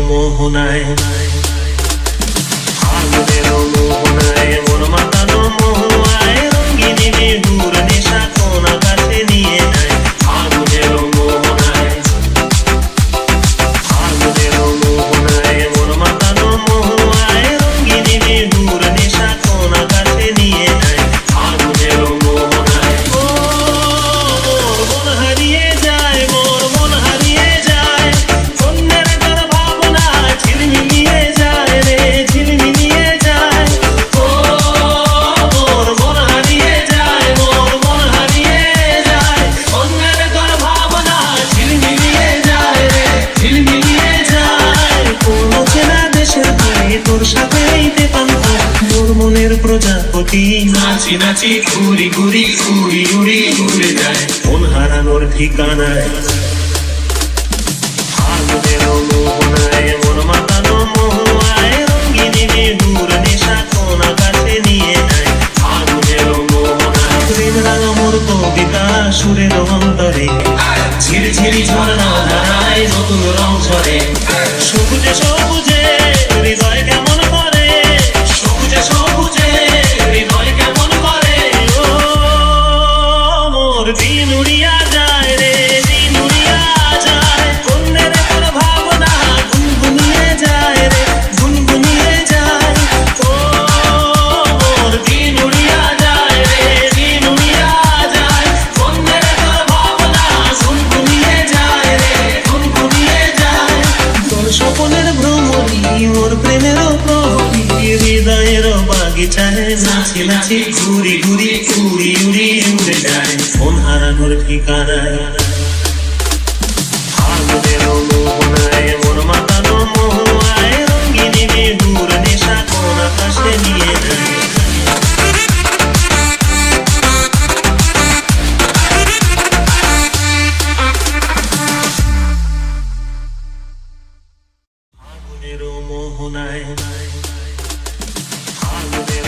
মোহনায়, ফাগুনের মোহনায় মন মাতানো মহুয়ায়, রঙিনী বিহুর নেশা কোন আকাশে নিয়ে যায়। ফাগুনের মোহনায়, ফাগুনের মোহনায় মন মাতানো মহুয়ায়, রঙিনী বিহুর নেশা কোন আকাশে নিয়ে যায়। ফাগুনের মোহনায় ও মোর মন হারিয়ে যায়, মোর মন হারিয়ে যায়, অন্যের তোর ভাবনা ঝিলমিলিয়ে যায় রে, ঝিলমিলিয়ে যায়। ও মোর মন হারিয়ে যায়, মোর মন হারিয়ে যায়, অন্যের তোর ভাবনা ঝিলমিলিয়ে যায় রে, ঝিলমিলিয়ে যায়। কোন চেনা দেশের ভাই তোর সাথে মোর মনের প্রজাপতি নাচি নাচি ঘুরি ঘুরি উড়ি উড়ি উড়ে যায় মন হারানোর ঠিকানায়। ফাগুনের মোহনায় মন মাতানো মহুয়ায়, রঙিনী বিহুর নেশা কোন আকাশে নিয়ে যায়। ফাগুনের মোহনায় প্রেম রাঙা মোর কবিতা সুরের অন্তরে, ঝিরঝিরি ঝর্ণা ধারায় নতুন রং ঝরে। সবুজে সবুজে হৃদয় কেমন করে, সবুজে সবুজে হৃদয় কেমন করে। ও মোর দিন উড়িয়া যায় রে, দিন উড়িয়া যায়, অন্যের তোর ভাবনা গুনগুনিয়ে যায় রে, গুনগুনিয়ে যায়। ও মোর দিন উড়িয়া যায় রে, দিন উড়িয়া যায়, অন্যের তোর ভাবনা গুনগুনিয়ে যায় রে, গুনগুনিয়ে যায়। তোর স্বপনের ভ্রমণী মোর প্রেমেরও প্রহরী, হৃদয়ের বাগিচায় নাচি নাচি ঘুরি ঘুরি উড়ি উড়ি উড়ে যায় মন হারানোর ঠিকানায়। ফাগুনের মোহনায় মন মাতানো মহুয়ায়, রঙিনী বিহুর নেশা কোন আকাশে নিয়ে যায়। ফাগুনের মোহনায়, ফাগুনের